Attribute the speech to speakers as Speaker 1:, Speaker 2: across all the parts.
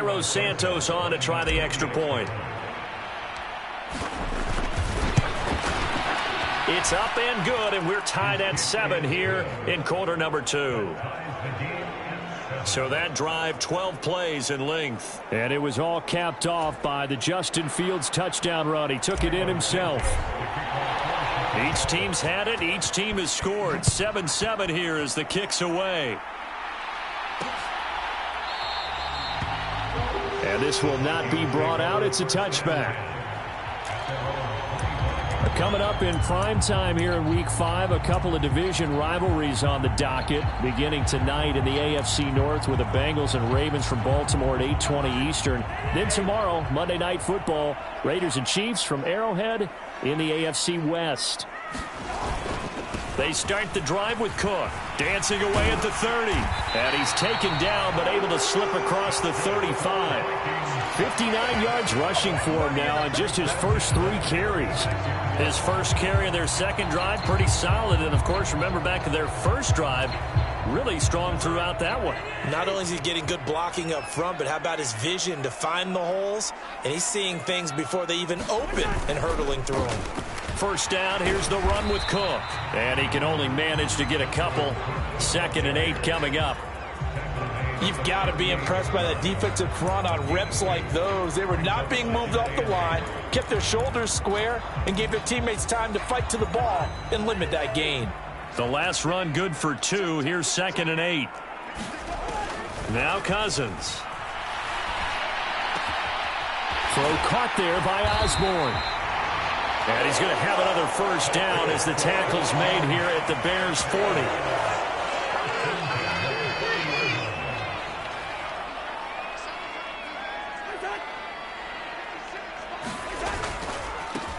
Speaker 1: Santos on to try the extra point. It's up and good, and we're tied at 7 here in quarter number 2. So that drive, 12 plays in length.
Speaker 2: And it was all capped off by the Justin Fields touchdown run. He took it in himself.
Speaker 1: Each team's had it. Each team has scored. 7-7 here as the kick's away.
Speaker 2: And this will not be brought out. It's a touchback. Coming up in prime time here in Week 5, a couple of division rivalries on the docket. Beginning tonight in the AFC North with the Bengals and Ravens from Baltimore at 8:20 Eastern. Then tomorrow, Monday Night Football, Raiders and Chiefs from Arrowhead in the AFC West.
Speaker 1: They start the drive with Cook, dancing away at the 30. And he's taken down, but able to slip across the 35. 59 yards rushing for him now on just his first 3 carries. His first carry of their second drive, pretty solid. And, of course, remember back to their first drive, really strong throughout that one.
Speaker 3: Not only is he getting good blocking up front, but how about his vision to find the holes? And he's seeing things before they even open and hurtling through them.
Speaker 1: First down, here's the run with Cook. And he can only manage to get a couple. 2nd and 8 coming up.
Speaker 3: You've got to be impressed by that defensive front on reps like those. They were not being moved off the line, kept their shoulders square, and gave their teammates time to fight to the ball and limit that gain.
Speaker 1: The last run good for 2. Here's 2nd and 8. Now Cousins.
Speaker 2: Throw caught there by Osborne.
Speaker 1: And he's going to have another first down as the tackle's made here at the Bears' 40.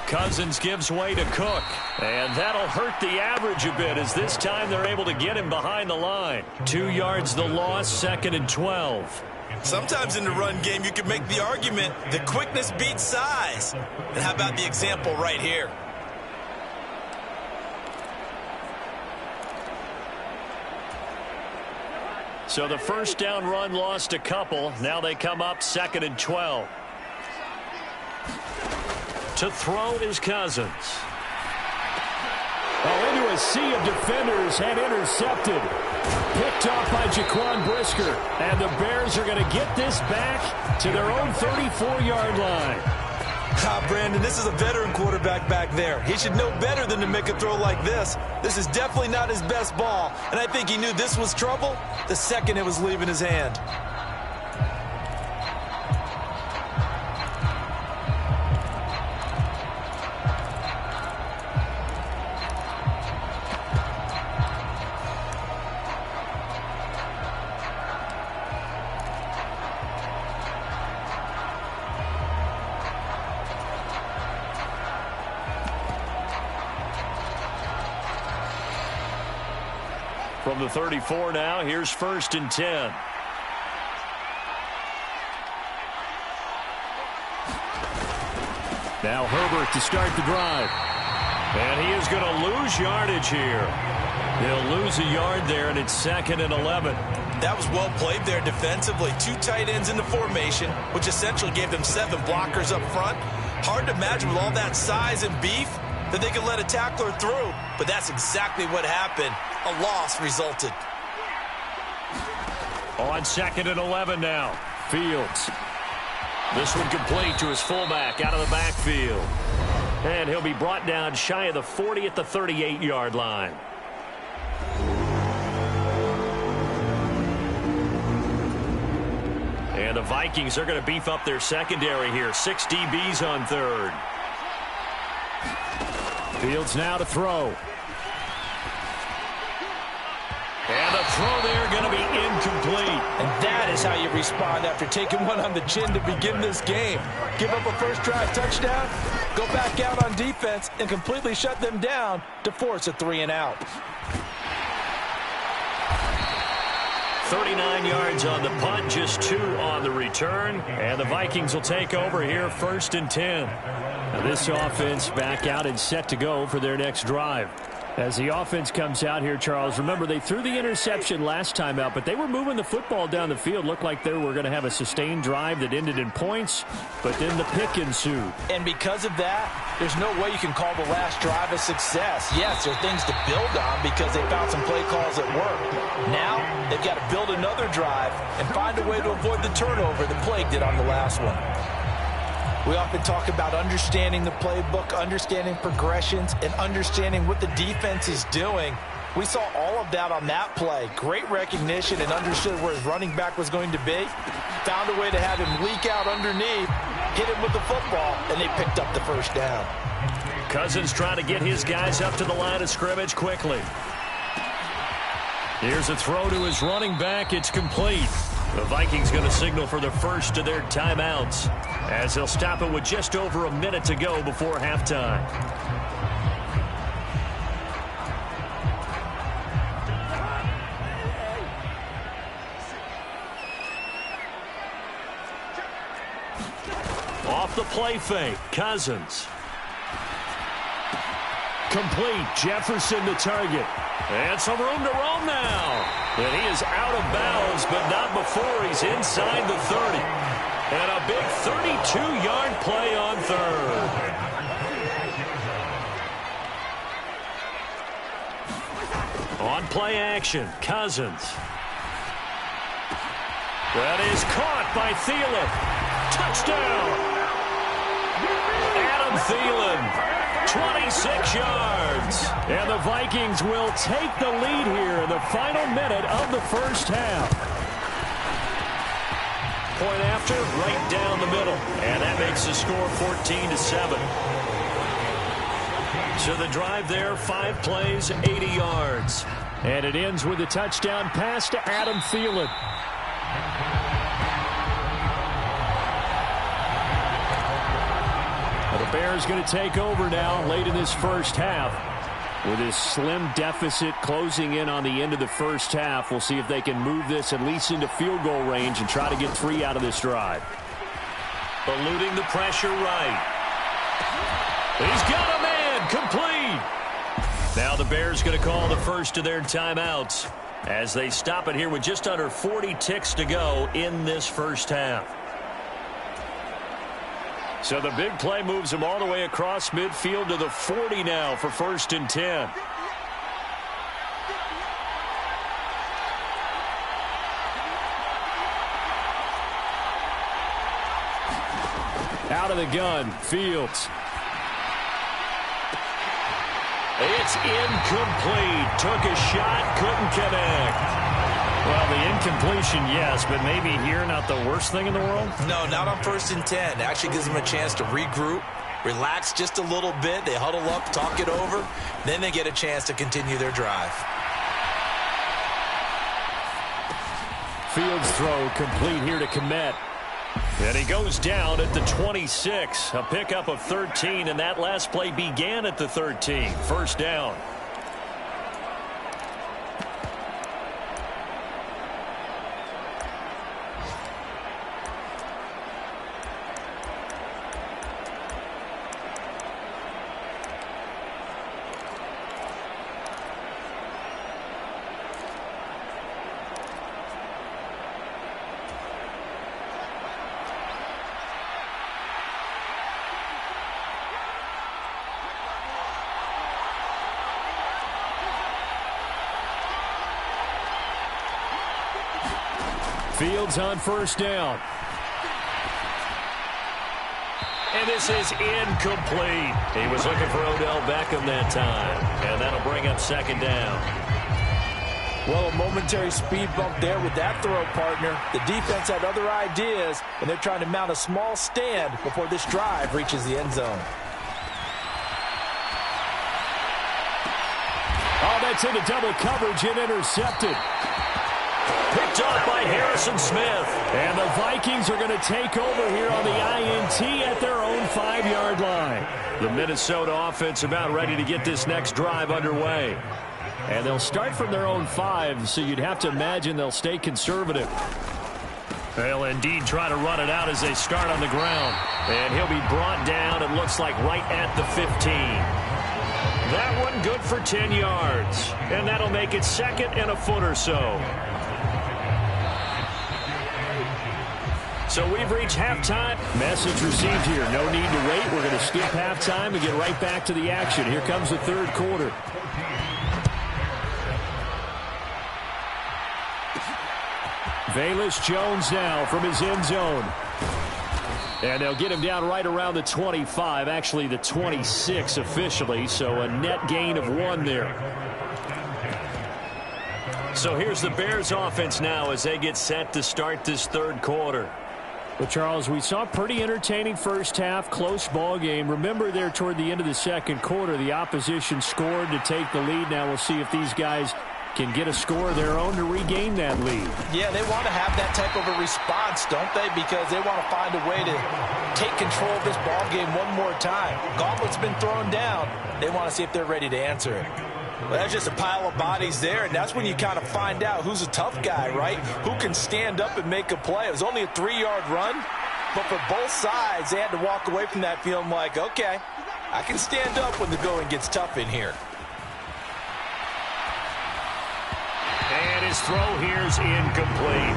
Speaker 1: Cousins gives way to Cook. And that'll hurt the average a bit as this time they're able to get him behind the line. 2 yards the loss, 2nd and 12.
Speaker 3: Sometimes in the run game you can make the argument that quickness beats size. And how about the example right here?
Speaker 1: So the first down run lost a couple. Now they come up 2nd and 12. To throw is Cousins.
Speaker 2: Oh, into a sea of defenders and intercepted. Picked off by Jaquan Brisker. And the Bears are going to get this back to their own 34-yard line.
Speaker 3: Brandon, this is a veteran quarterback back there. He should know better than to make a throw like this. This is definitely not his best ball. And I think he knew this was trouble the second it was leaving his hand.
Speaker 1: From the 34 now, here's 1st and 10.
Speaker 2: Now Herbert to start the drive.
Speaker 1: And he is going to lose yardage here. He'll lose a yard there, and it's 2nd and 11.
Speaker 3: That was well played there defensively. 2 tight ends in the formation, which essentially gave them 7 blockers up front. Hard to imagine with all that size and beef that they could let a tackler through. But that's exactly what happened. A loss resulted.
Speaker 1: On 2nd and 11 now. Fields. This one complete to his fullback out of the backfield. And he'll be brought down shy of the 40 at the 38-yard line. And the Vikings are going to beef up their secondary here. 6 DBs on 3rd.
Speaker 2: Fields now to throw.
Speaker 1: And the throw there going to be incomplete.
Speaker 3: And that is how you respond after taking one on the chin to begin this game. Give up a first drive touchdown, go back out on defense, and completely shut them down to force a 3-and-out.
Speaker 1: 39 yards on the punt, just 2 on the return. And the Vikings will take over here, 1st and 10.
Speaker 2: Now this offense back out and set to go for their next drive. As the offense comes out here, Charles, remember they threw the interception last time out, but they were moving the football down the field. Looked like they were going to have a sustained drive that ended in points, but then the pick ensued.
Speaker 3: And because of that, there's no way you can call the last drive a success. Yes, there are things to build on because they found some play calls that work. Now, they've got to build another drive and find a way to avoid the turnover that plagued it on the last one. We often talk about understanding the playbook, understanding progressions, and understanding what the defense is doing. We saw all of that on that play. Great recognition and understood where his running back was going to be. Found a way to have him leak out underneath, hit him with the football, and they picked up the first down.
Speaker 1: Cousins trying to get his guys up to the line of scrimmage quickly. Here's a throw to his running back. It's complete. The Vikings going to signal for the first of their timeouts as they'll stop it with just over a minute to go before halftime. Off the play fake, Cousins. Complete, Jefferson to target. And some room to roam now. And he is out of bounds, but not before he's inside the 30. And a big 32-yard play on third. On play action, Cousins. That is caught by Thielen. Touchdown. Adam Thielen. 26 yards. And the Vikings will take the lead here in the final minute of the first half. Point after, right down the middle. And that makes the score 14-7. So the drive there, 5 plays, 80 yards.
Speaker 2: And it ends with a touchdown pass to Adam Thielen. The Bears going to take over now late in this first half. With this slim deficit closing in on the end of the first half, we'll see if they can move this at least into field goal range and try to get 3 out of this drive.
Speaker 1: Eluding the pressure right. He's got a man, complete. Now the Bears going to call the first of their timeouts as they stop it here with just under 40 ticks to go in this first half. So the big play moves him all the way across midfield to the 40 now for 1st and 10.
Speaker 2: Out of the gun, Fields.
Speaker 1: It's incomplete. Took a shot, couldn't connect.
Speaker 2: Well, the incompletion, yes, but maybe here not the worst thing in the world?
Speaker 3: No, not on 1st and 10. It actually gives them a chance to regroup, relax just a little bit. They huddle up, talk it over. Then they get a chance to continue their drive.
Speaker 2: Fields throw complete here to Kmet.
Speaker 1: And he goes down at the 26. A pickup of 13, and that last play began at the 13. First down.
Speaker 2: Fields on first down.
Speaker 1: And this is incomplete. He was looking for Odell Beckham that time. And that'll bring up 2nd down.
Speaker 3: Well, a momentary speed bump there with that throw, partner. The defense had other ideas, and they're trying to mount a small stand before this drive reaches the end zone.
Speaker 2: Oh, that's into double coverage and intercepted.
Speaker 1: Picked off by Harrison Smith.
Speaker 2: And the Vikings are going to take over here on the INT at their own 5-yard line.
Speaker 1: The Minnesota offense about ready to get this next drive underway.
Speaker 2: And they'll start from their own 5, so you'd have to imagine they'll stay conservative.
Speaker 1: They'll indeed try to run it out as they start on the ground. And he'll be brought down, it looks like, right at the 15. That one good for 10 yards. And that'll make it second and a foot or so. So we've reached halftime.
Speaker 2: Message received here. No need to wait. We're going to skip halftime and get right back to the action. Here comes the third quarter. Velus Jones now from his end zone. And they'll get him down right around the 25, actually the 26 officially, so a net gain of 1 there.
Speaker 1: So here's the Bears offense now as they get set to start this third quarter.
Speaker 2: Well, Charles, we saw a pretty entertaining first half, close ball game. Remember there toward the end of the second quarter, the opposition scored to take the lead. Now we'll see if these guys can get a score of their own to regain that lead.
Speaker 3: Yeah, they want to have that type of a response, don't they? Because they want to find a way to take control of this ball game one more time. Gauntlet's been thrown down. They want to see if they're ready to answer it. Well, that's just a pile of bodies there, and that's when you kind of find out who's a tough guy, right? Who can stand up and make a play. It was only a 3-yard run, but for both sides, they had to walk away from that feeling like, okay, I can stand up when the going gets tough in here.
Speaker 1: And his throw here's incomplete.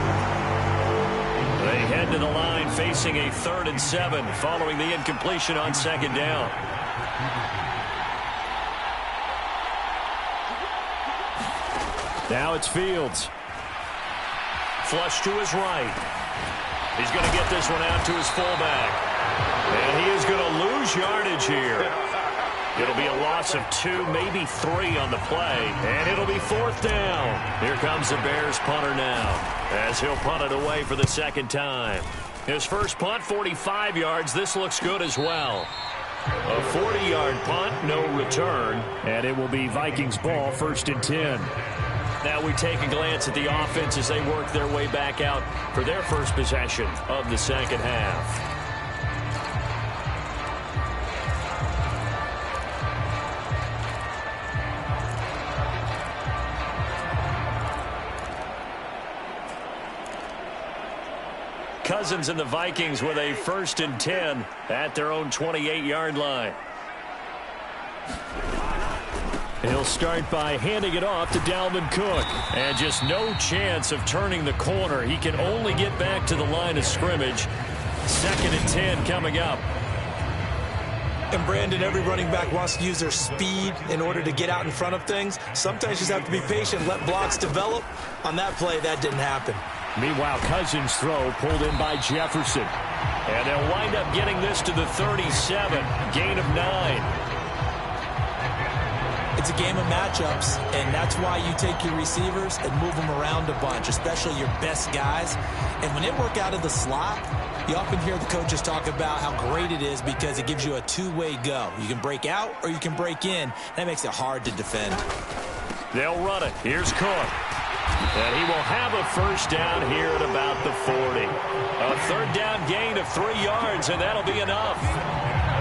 Speaker 1: They head to the line facing a 3rd and 7 following the incompletion on second down.
Speaker 2: Now it's Fields.
Speaker 1: Flush to his right. He's going to get this one out to his fullback. And he is going to lose yardage here. It'll be a loss of 2, maybe 3 on the play. And it'll be 4th down. Here comes the Bears punter now as he'll punt it away for the second time. His first punt, 45 yards. This looks good as well. A 40-yard punt, no return.
Speaker 2: And it will be Vikings ball, 1st and 10.
Speaker 1: Now we take a glance at the offense as they work their way back out for their first possession of the second half. Cousins and the Vikings with a 1st and 10 at their own 28-yard line.
Speaker 2: He'll start by handing it off to Dalvin Cook.
Speaker 1: And just no chance of turning the corner. He can only get back to the line of scrimmage. 2nd and 10 coming up.
Speaker 3: And Brandon, every running back wants to use their speed in order to get out in front of things. Sometimes you just have to be patient, let blocks develop. On that play, that didn't happen.
Speaker 2: Meanwhile, Cousins' throw pulled in by Jefferson.
Speaker 1: And they'll wind up getting this to the 37. Gain of 9.
Speaker 3: It's a game of matchups, and that's why you take your receivers and move them around a bunch, especially your best guys. And when they work out of the slot, you often hear the coaches talk about how great it is because it gives you a two-way go. You can break out or you can break in. That makes it hard to defend.
Speaker 1: They'll run it. Here's Cook. And he will have a 1st down here at about the 40. A 3rd down gain of 3 yards, and that'll be enough.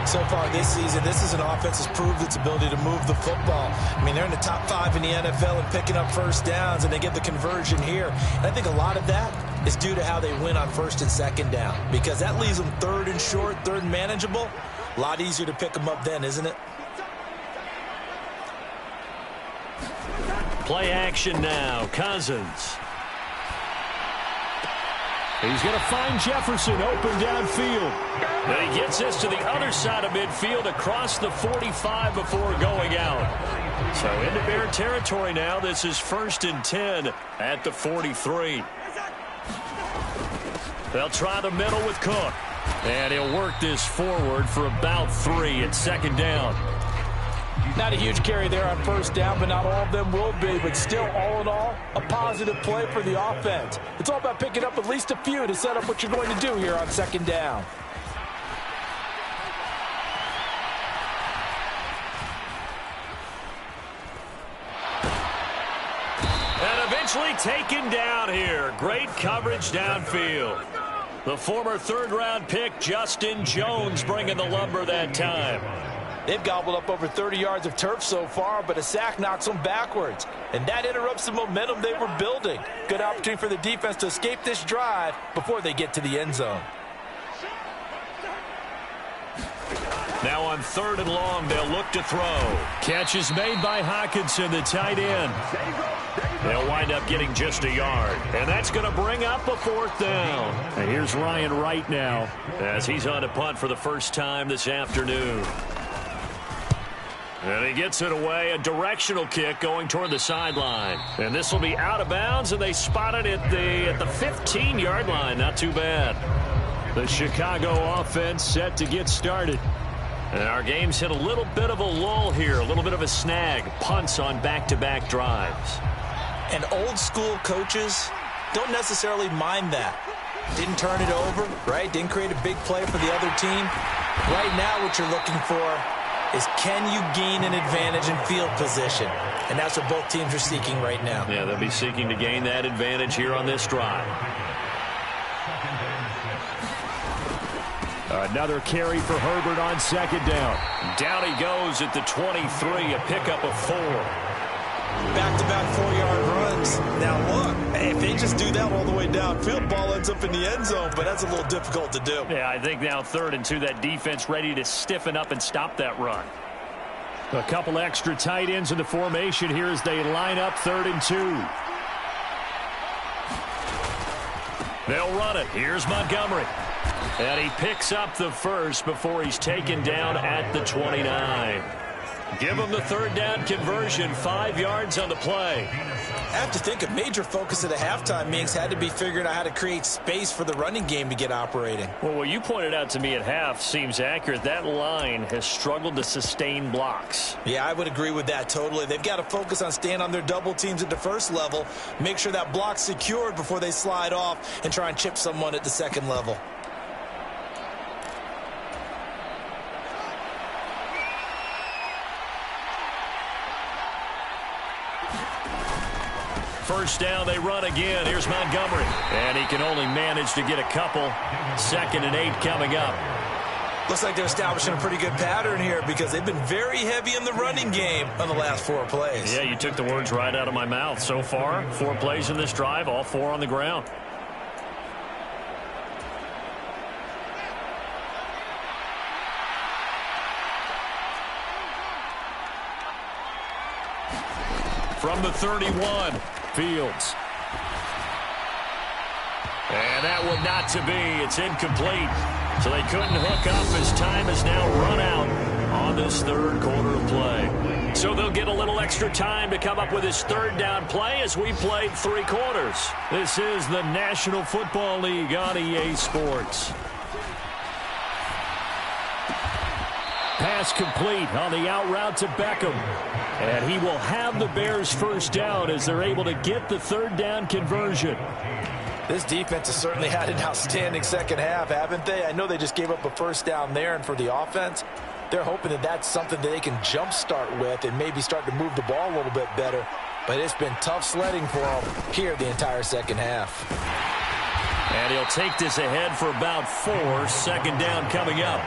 Speaker 3: So far this season, this is an offense that's proved its ability to move the football. I mean, they're in the top 5 in the NFL and picking up 1st downs, and they get the conversion here. And I think a lot of that is due to how they win on 1st and 2nd down, because that leaves them 3rd and short, 3rd and manageable. A lot easier to pick them up then, isn't it?
Speaker 1: Play action now. Cousins.
Speaker 2: He's going to find Jefferson open downfield.
Speaker 1: And he gets this to the other side of midfield across the 45 before going out. So into Bear territory now. This is 1st and 10 at the 43. They'll try the middle with Cook. And he'll work this forward for about 3 at 2nd down.
Speaker 3: Not a huge carry there on 1st down, but not all of them will be. But still, all in all, a positive play for the offense. It's all about picking up at least a few to set up what you're going to do here on 2nd down.
Speaker 1: And eventually taken down here. Great coverage downfield. The former 3rd-round pick, Justin Jones, bringing the lumber that time.
Speaker 3: They've gobbled up over 30 yards of turf so far, but a sack knocks them backwards. And that interrupts the momentum they were building. Good opportunity for the defense to escape this drive before they get to the end zone.
Speaker 1: Now on 3rd and long, they'll look to throw.
Speaker 2: Catch is made by Hockenson, the tight end.
Speaker 1: They'll wind up getting just a yard. And that's going to bring up a 4th down.
Speaker 2: And here's Ryan Wright now,
Speaker 1: as he's on to punt for the first time this afternoon. And he gets it away, a directional kick going toward the sideline. And this will be out of bounds, and they spot it at the 15-yard line. Not too bad.
Speaker 2: The Chicago offense set to get started.
Speaker 1: And our game's hit a little bit of a lull here, a little bit of a snag. Punts on back-to-back drives.
Speaker 3: And old-school coaches don't necessarily mind that. Didn't turn it over, right? Didn't create a big play for the other team. Right now what you're looking for is, can you gain an advantage in field position? And that's what both teams are seeking right now.
Speaker 1: Yeah, they'll be seeking to gain that advantage here on this drive.
Speaker 2: Another carry for Herbert on 2nd down.
Speaker 1: Down he goes at the 23, a pickup of 4.
Speaker 3: Back-to-back 4-yard runs. Now look, if they just do that all the way downfield, ball ends up in the end zone, but that's a little difficult to do.
Speaker 2: Yeah, I think now 3rd and 2, that defense ready to stiffen up and stop that run. A couple extra tight ends in the formation here as they line up 3rd and 2.
Speaker 1: They'll run it. Here's Montgomery. And he picks up the first before he's taken down at the 29. Give him the 3rd down conversion, 5 yards on the play.
Speaker 3: I have to think a major focus at the halftime meetings had to be figuring out how to create space for the running game to get operating.
Speaker 2: Well, what you pointed out to me at half seems accurate. That line has struggled to sustain blocks.
Speaker 3: Yeah, I would agree with that totally. They've got to focus on staying on their double teams at the first level, make sure that block's secured before they slide off and try and chip someone at the 2nd level.
Speaker 1: First down, they run again. Here's Montgomery. And he can only manage to get a couple. 2nd and 8 coming up.
Speaker 3: Looks like they're establishing a pretty good pattern here because they've been very heavy in the running game on the last 4 plays.
Speaker 1: Yeah, you took the words right out of my mouth. So far, 4 plays in this drive, all 4 on the ground. From the 31, Fields. And that one not to be. It's incomplete. So they couldn't hook up as time has now run out on this 3rd quarter of play. So they'll get a little extra time to come up with his 3rd down play as we played 3 quarters.
Speaker 2: This is the National Football League on EA Sports. Pass complete on the out route to Beckham. And he will have the Bears' 1st down as they're able to get the 3rd down conversion.
Speaker 3: This defense has certainly had an outstanding 2nd half, haven't they? I know they just gave up a 1st down there, and for the offense, they're hoping that that's something that they can jumpstart with and maybe start to move the ball a little bit better. But it's been tough sledding for them here the entire 2nd half.
Speaker 1: And he'll take this ahead for about 4. 2nd down coming up.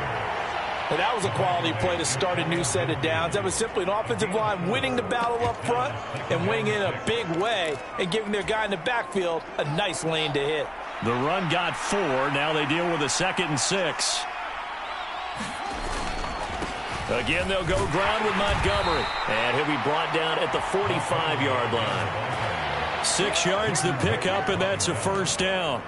Speaker 3: Well, that was a quality play to start a new set of downs. That was simply an offensive line winning the battle up front and winning in a big way and giving their guy in the backfield a nice lane to hit.
Speaker 1: The run got 4. Now they deal with a 2nd and 6. Again, they'll go ground with Montgomery. And he'll be brought down at the 45-yard line. 6 yards to pick up, and that's a 1st down.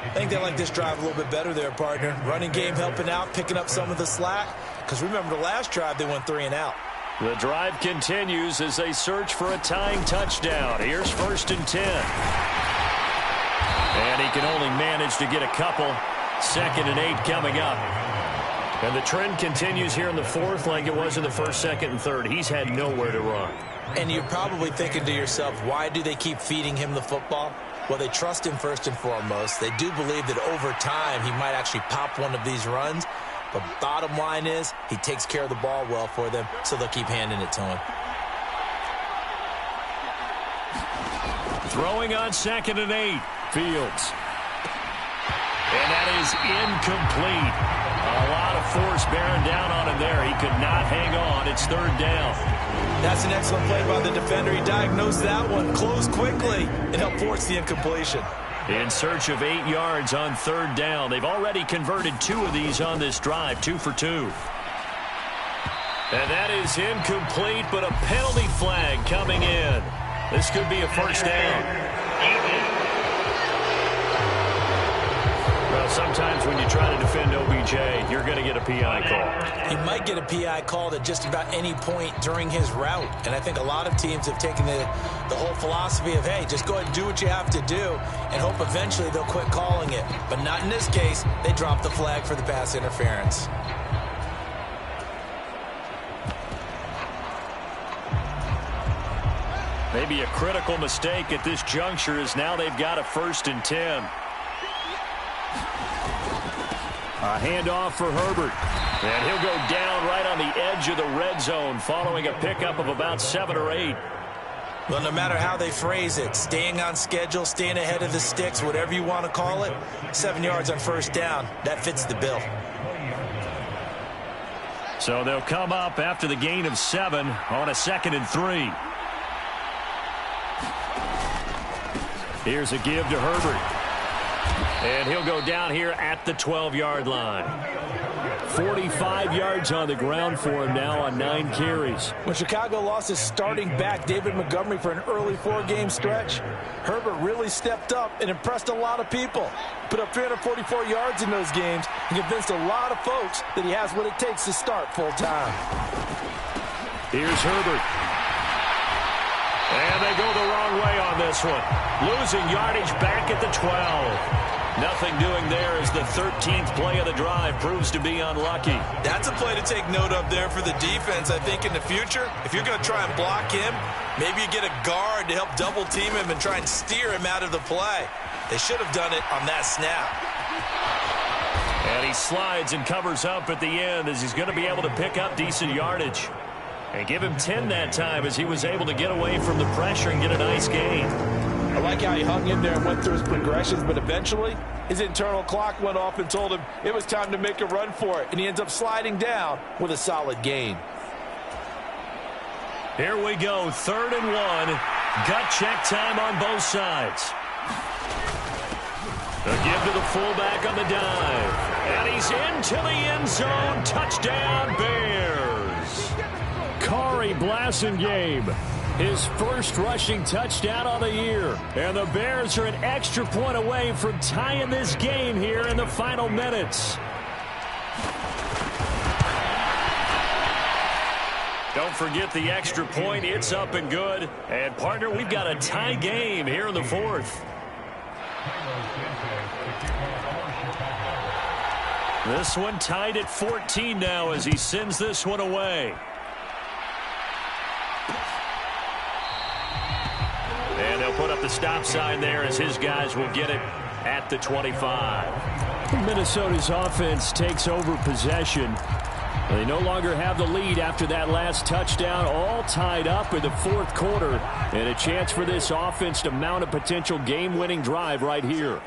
Speaker 3: I think they like this drive a little bit better there, partner. Running game helping out, picking up some of the slack. Because remember, the last drive, they went 3 and out.
Speaker 1: The drive continues as they search for a tying touchdown. Here's 1st and 10. And he can only manage to get a couple. 2nd and 8 coming up. And the trend continues here in the 4th like it was in the 1st, 2nd, and 3rd. He's had nowhere to run.
Speaker 3: And you're probably thinking to yourself, why do they keep feeding him the football? Well, they trust him first and foremost. They do believe that over time he might actually pop one of these runs. But bottom line is he takes care of the ball well for them, so they'll keep handing it to him.
Speaker 2: Throwing on 2nd and 8. Fields. And that is incomplete. A lot of force bearing down on him there. He could not hang on. It's 3rd down.
Speaker 3: That's an excellent play by the defender. He diagnosed that one, closed quickly, and helped force the incompletion.
Speaker 2: In search of 8 yards on 3rd down. They've already converted 2 of these on this drive, 2 for 2.
Speaker 1: And that is incomplete, but a penalty flag coming in. This could be a first down. Well, sometimes when you try to defend OBJ, you're going to get a PI call.
Speaker 3: He might get a PI called at just about any point during his route. And I think a lot of teams have taken the whole philosophy of, hey, just go ahead and do what you have to do and hope eventually they'll quit calling it. But not in this case. They dropped the flag for the pass interference.
Speaker 1: Maybe a critical mistake at this juncture is now they've got a 1st and 10.
Speaker 2: A handoff for Herbert.
Speaker 1: And he'll go down right on the edge of the red zone following a pickup of about 7 or 8.
Speaker 3: Well, no matter how they phrase it, staying on schedule, staying ahead of the sticks, whatever you want to call it, 7 yards on 1st down, that fits the bill.
Speaker 1: So they'll come up after the gain of 7 on a 2nd and 3. Here's a give to Herbert. And he'll go down here at the 12-yard line.
Speaker 2: 45 yards on the ground for him now on 9 carries.
Speaker 3: When Chicago lost his starting back, David Montgomery, for an early 4-game stretch, Herbert really stepped up and impressed a lot of people. Put up 344 yards in those games and convinced a lot of folks that he has what it takes to start full-time.
Speaker 1: Here's Herbert. And they go the wrong way on this one. Losing yardage back at the 12. Nothing doing there as the 13th play of the drive proves to be unlucky.
Speaker 3: That's a play to take note of there for the defense. I think in the future, if you're going to try and block him, maybe you get a guard to help double team him and try and steer him out of the play. They should have done it on that snap.
Speaker 1: And he slides and covers up at the end as he's going to be able to pick up decent yardage. And give him 10 that time as he was able to get away from the pressure and get a nice gain.
Speaker 3: I like how he hung in there and went through his progressions, but eventually his internal clock went off and told him it was time to make a run for it, and he ends up sliding down with a solid gain.
Speaker 1: Here we go, 3rd and 1. Gut check time on both sides. A give to the fullback on the dive. And he's into the end zone. Touchdown, Bears.
Speaker 2: Kari Blasingame, his first rushing touchdown of the year. And the Bears are an extra point away from tying this game here in the final minutes.
Speaker 1: Don't forget the extra point. It's up and good. And, partner, we've got a tie game here in the 4th. This one tied at 14 now as he sends this one away. And they'll put up the stop sign there as his guys will get it at the 25.
Speaker 2: Minnesota's offense takes over possession. They no longer have the lead after that last touchdown, all tied up in the 4th quarter, and a chance for this offense to mount a potential game-winning drive right here.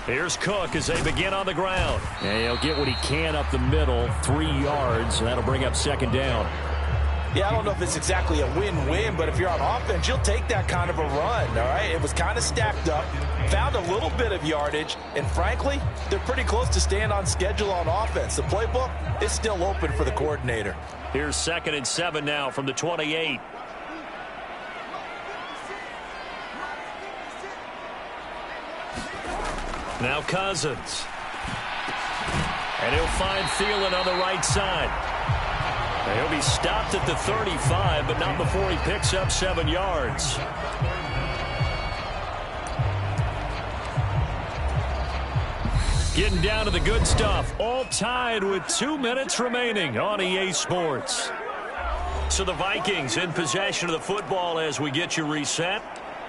Speaker 1: Here's Cook as they begin on the ground.
Speaker 2: And he'll get what he can up the middle, 3 yards, and that'll bring up 2nd down.
Speaker 3: Yeah, I don't know if it's exactly a win-win, but if you're on offense, you'll take that kind of a run, all right? It was kind of stacked up, found a little bit of yardage, and frankly, they're pretty close to staying on schedule on offense. The playbook is still open for the coordinator.
Speaker 1: Here's 2nd and 7 now from the 28. Now Cousins. And he'll find Thielen on the right side. And he'll be stopped at the 35, but not before he picks up 7 yards. Getting down to the good stuff. All tied with 2 minutes remaining on EA Sports. So the Vikings in possession of the football as we get you reset.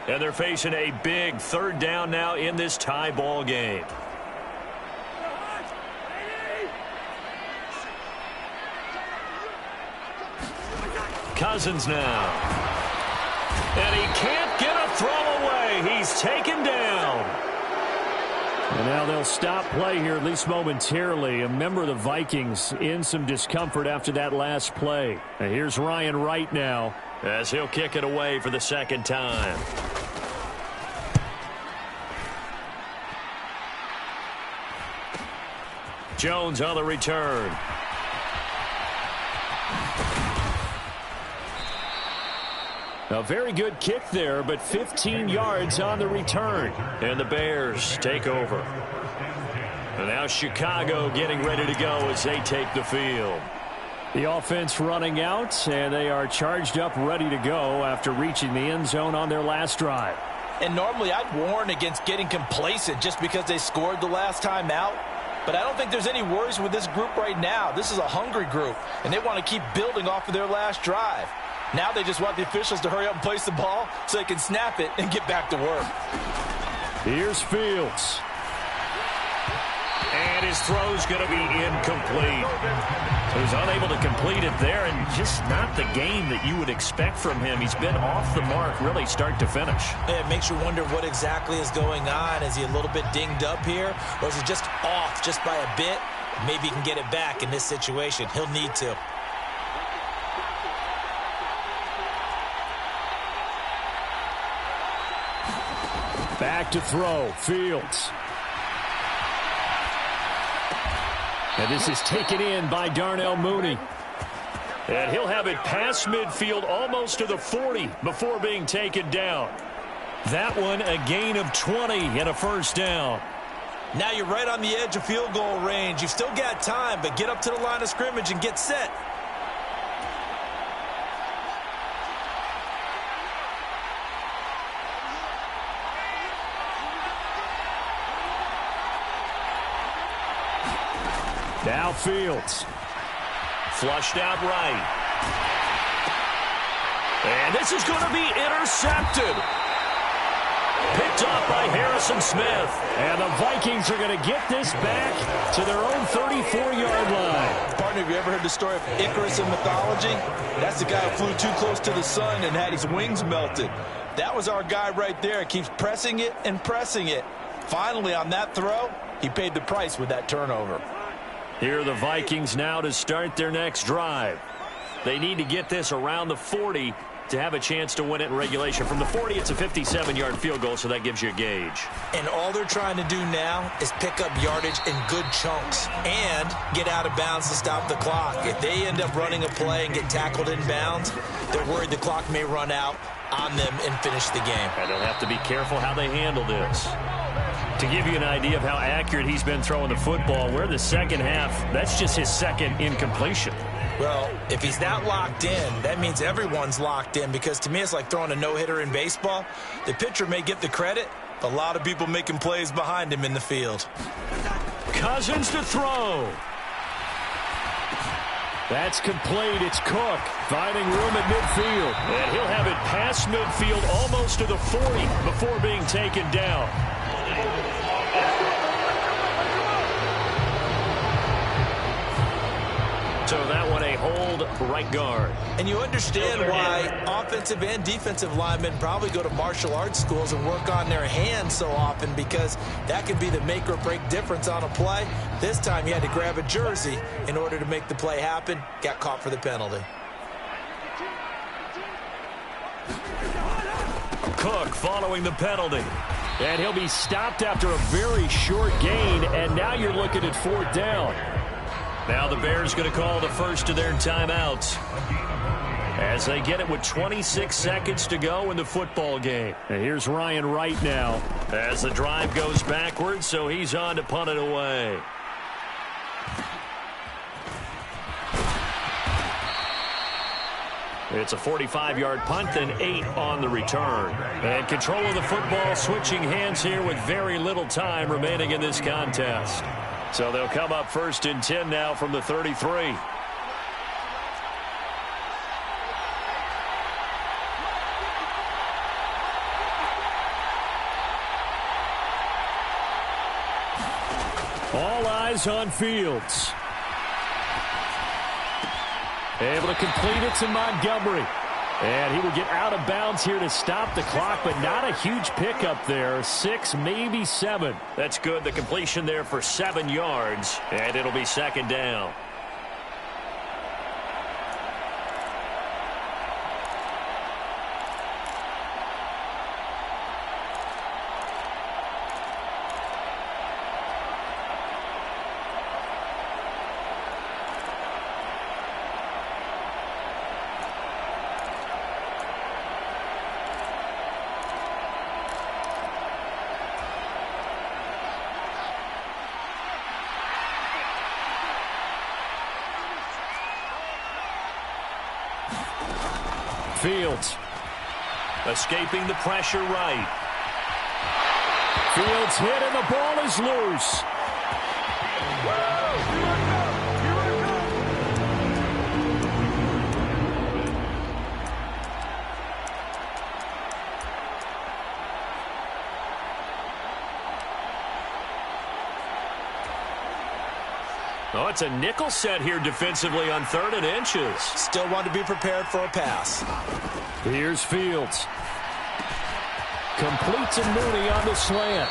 Speaker 1: And they're facing a big 3rd down now in this tie ball game. Cousins now. And he can't get a throw away. He's taken down.
Speaker 2: And now they'll stop play here, at least momentarily. A member of the Vikings in some discomfort after that last play. And here's Ryan Wright now,
Speaker 1: as he'll kick it away for the 2nd time.
Speaker 2: Jones on the return. A very good kick there, but 15 yards on the return. And the Bears take over. And now Chicago getting ready to go as they take the field. The offense running out, and they are charged up, ready to go after reaching the end zone on their last drive.
Speaker 3: And normally I'd warn against getting complacent just because they scored the last time out. But I don't think there's any worries with this group right now. This is a hungry group, and they want to keep building off of their last drive. Now they just want the officials to hurry up and place the ball so they can snap it and get back to work.
Speaker 2: Here's Fields.
Speaker 1: And his throw's going to be incomplete. He was unable to complete it there, and just not the game that you would expect from him. He's been off the mark really start to finish.
Speaker 3: It makes you wonder what exactly is going on. Is he a little bit dinged up here, or is he just off just by a bit? Maybe he can get it back in this situation. He'll need to.
Speaker 2: Back to throw. Fields. And this is taken in by Darnell Mooney. And he'll have it past midfield almost to the 40 before being taken down. That one a gain of 20 and a first down.
Speaker 3: Now you're right on the edge of field goal range. You've still got time, but get up to the line of scrimmage and get set.
Speaker 2: Now Fields.
Speaker 1: Flushed out right. And this is going to be intercepted. Picked off by Harrison Smith.
Speaker 2: And the Vikings are going to get this back to their own 34-yard line.
Speaker 3: Partner, have you ever heard the story of Icarus in mythology? That's the guy who flew too close to the sun and had his wings melted. That was our guy right there. Keeps pressing it and pressing it. Finally, on that throw, he paid the price with that turnover.
Speaker 2: Here are the Vikings now to start their next drive. They need to get this around the 40 to have a chance to win it in regulation. From the 40, it's a 57-yard field goal, so that gives you a gauge.
Speaker 3: And all they're trying to do now is pick up yardage in good chunks and get out of bounds to stop the clock. If they end up running a play and get tackled in bounds, they're worried the clock may run out on them and finish the game.
Speaker 2: And they'll have to be careful how they handle this. To give you an idea of how accurate he's been throwing the football, we're in the second half. That's just his second incompletion.
Speaker 3: Well, if he's not locked in, that means everyone's locked in, because to me it's like throwing a no-hitter in baseball. The pitcher may get the credit, a lot of people making plays behind him in the field.
Speaker 2: Cousins to throw. That's complete. It's Cook finding room at midfield. And he'll have it past midfield almost to the 40 before being taken down. So that one a hold right guard.
Speaker 3: And you understand why offensive and defensive linemen probably go to martial arts schools and work on their hands so often, because that can be the make or break difference on a play. This time he had to grab a jersey in order to make the play happen. Got caught for the penalty.
Speaker 2: Cook following the penalty. And he'll be stopped after a very short gain, and now you're looking at fourth down. Now the Bears going to call the first of their timeouts as they get it with 26 seconds to go in the football game. And here's Ryan Wright now as the drive goes backwards, so he's on to punt it away. It's a 45-yard punt and 8 on the return. And control of the football switching hands here with very little time remaining in this contest. So they'll come up first and 10 now from the 33. All eyes on Fields. Able to complete it to Montgomery. And he will get out of bounds here to stop the clock, but not a huge pickup there. 6, maybe 7. That's good. The completion there for 7 yards, and it'll be second down.
Speaker 1: Fields. Escaping the pressure right.
Speaker 2: Fields hit and the ball is loose.
Speaker 1: Oh, it's a nickel set here defensively on 3rd and inches.
Speaker 3: Still want to be prepared for a pass.
Speaker 2: Here's Fields. Completes a Mooney on the slant.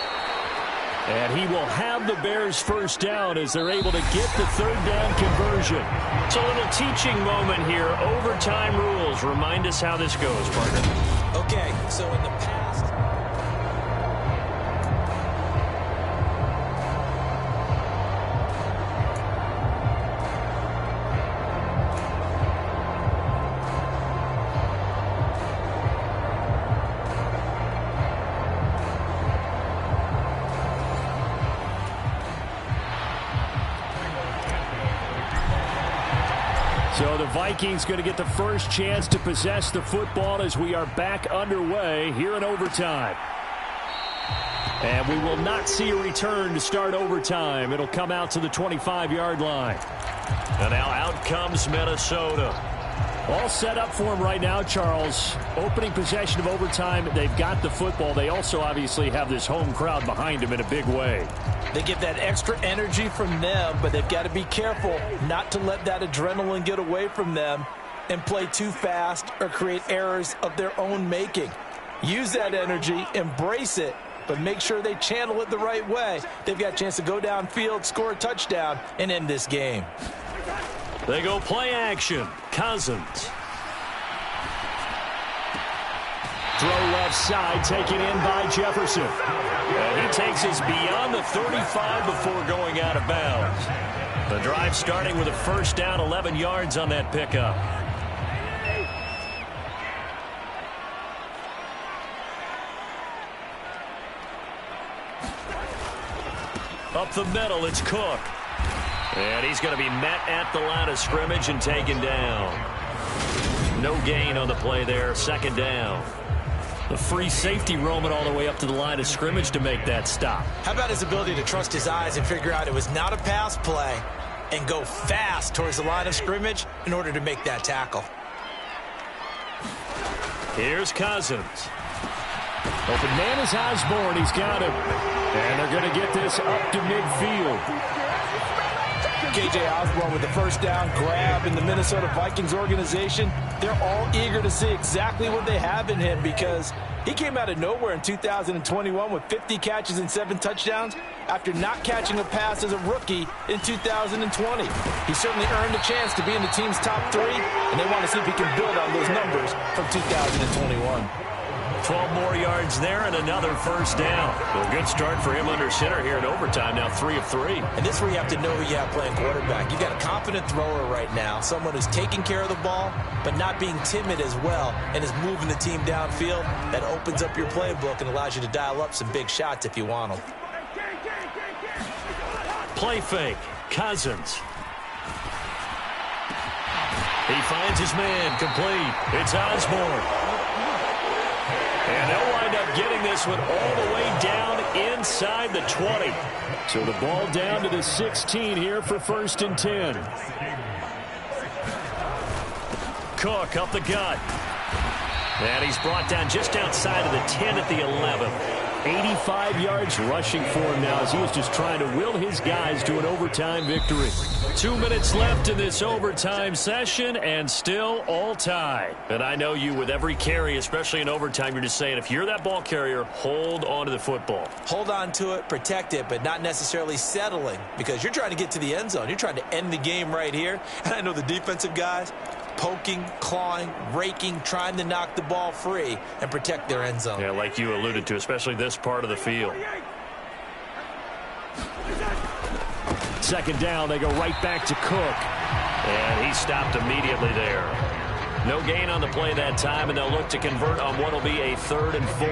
Speaker 2: And he will have the Bears first down as they're able to get the 3rd down conversion.
Speaker 1: It's a little teaching moment here. Overtime rules. Remind us how this goes, partner.
Speaker 3: Okay, so in the past...
Speaker 2: So the Vikings going to get the first chance to possess the football as we are back underway here in overtime. And we will not see a return to start overtime. It'll come out to the 25-yard line.
Speaker 1: And now out comes Minnesota.
Speaker 2: All set up for him right now, Charles. Opening possession of overtime. They've got the football. They also obviously have this home crowd behind them in a big way.
Speaker 3: They get that extra energy from them, but they've got to be careful not to let that adrenaline get away from them and play too fast or create errors of their own making. Use that energy, embrace it, but make sure they channel it the right way. They've got a chance to go downfield, score a touchdown, and end this game.
Speaker 1: They go play action. Cousins.
Speaker 2: Throw left side, taken in by Jefferson.
Speaker 1: And he takes us beyond the 35 before going out of bounds. The drive starting with a first down, 11 yards on that pickup. Up the middle, it's Cook. And he's going to be met at the line of scrimmage and taken down. No gain on the play there, 2nd down. The free safety roaming all the way up to the line of scrimmage to make that stop.
Speaker 3: How about his ability to trust his eyes and figure out it was not a pass play and go fast towards the line of scrimmage in order to make that tackle.
Speaker 1: Here's Cousins.
Speaker 2: Open man is Osborne. He's got him. And they're going to get this up to midfield.
Speaker 3: K.J. Osborne with the first down grab in the Minnesota Vikings organization. They're all eager to see exactly what they have in him because he came out of nowhere in 2021 with 50 catches and 7 touchdowns after not catching a pass as a rookie in 2020. He certainly earned a chance to be in the team's top 3, and they want to see if he can build on those numbers from 2021.
Speaker 1: 12 more yards there and another first down. A good start for him under center here in overtime. Now 3 of 3.
Speaker 3: And this is where you have to know who you have playing quarterback. You've got a confident thrower right now, someone who's taking care of the ball, but not being timid as well, and is moving the team downfield. That opens up your playbook and allows you to dial up some big shots if you want them.
Speaker 1: Play fake. Cousins. He finds his man complete. It's Osborne. And they'll wind up getting this one all the way down inside the 20.
Speaker 2: So the ball down to the 16 here for 1st and 10.
Speaker 1: Cook up the gut. And he's brought down just outside of the 10 at the 11.
Speaker 2: 85 yards rushing for him now as he is just trying to will his guys to an overtime victory.
Speaker 1: 2 minutes left in this overtime session and still all tied. And I know you with every carry, especially in overtime, you're just saying if you're that ball carrier, hold on to the football.
Speaker 3: Hold on to it, protect it, but not necessarily settling because you're trying to get to the end zone. You're trying to end the game right here. And I know the defensive guys poking, clawing, raking, trying to knock the ball free and protect their end zone.
Speaker 1: Yeah, like you alluded to, especially this part of the field.
Speaker 2: 2nd down, they go right back to Cook.
Speaker 1: And he stopped immediately there. No gain on the play that time, and they'll look to convert on what will be a 3rd and 4.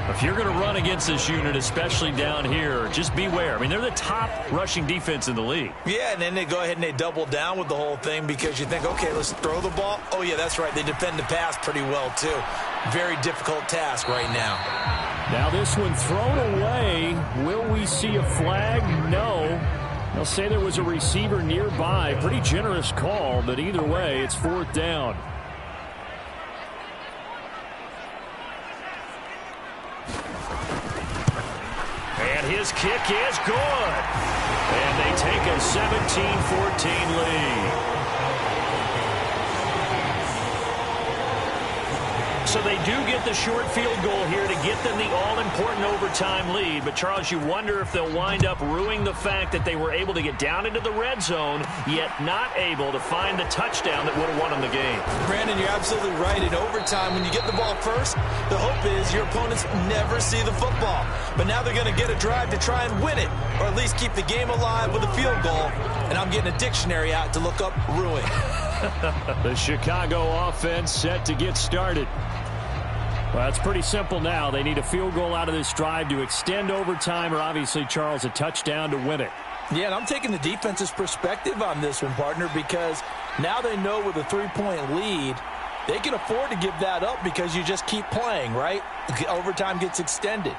Speaker 2: If you're going to run against this unit, especially down here, just beware. I mean, they're the top rushing defense in the league.
Speaker 3: Yeah, and then they go ahead and they double down with the whole thing because you think, okay, let's throw the ball. Oh, yeah, that's right. They defend the pass pretty well, too. Very difficult task right now.
Speaker 2: Now this one thrown away. Will we see a flag? No. They'll say there was a receiver nearby. Pretty generous call, but either way, it's 4th down. And his kick is good. And they take a 17-14 lead. So they do get the short field goal here to get them the all-important overtime lead. But, Charles, you wonder if they'll wind up ruining the fact that they were able to get down into the red zone, yet not able to find the touchdown that would have won them the game.
Speaker 3: Brandon, you're absolutely right. In overtime, when you get the ball first, the hope is your opponents never see the football. But now they're going to get a drive to try and win it, or at least keep the game alive with a field goal. And I'm getting a dictionary out to look up ruin.
Speaker 2: The Chicago offense set to get started. Well, it's pretty simple now. They need a field goal out of this drive to extend overtime, or obviously, Charles, a touchdown to win it.
Speaker 3: Yeah, and I'm taking the defense's perspective on this one, partner, because now they know with a 3-point lead, they can afford to give that up because you just keep playing, right? Overtime gets extended.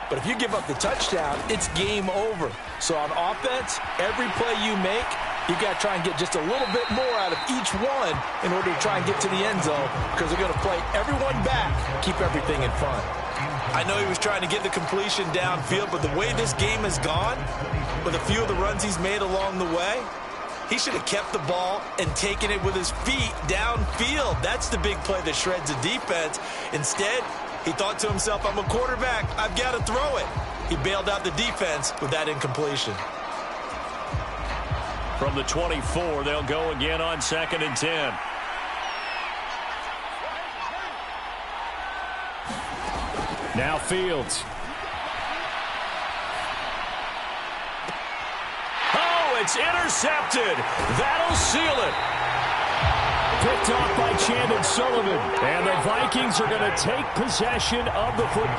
Speaker 3: But if you give up the touchdown, it's game over. So on offense, every play you make, you got to try and get just a little bit more out of each one in order to try and get to the end zone because they're going to play everyone back, keep everything in front. I know he was trying to get the completion downfield, but the way this game has gone, with a few of the runs he's made along the way, he should have kept the ball and taken it with his feet downfield. That's the big play that shreds the defense. Instead, he thought to himself, I'm a quarterback, I've got to throw it. He bailed out the defense with that incompletion.
Speaker 2: From the 24, they'll go again on 2nd and 10. Now Fields. Oh, it's intercepted. That'll seal it. Picked off by Chandon Sullivan. And the Vikings are going to take possession of the football.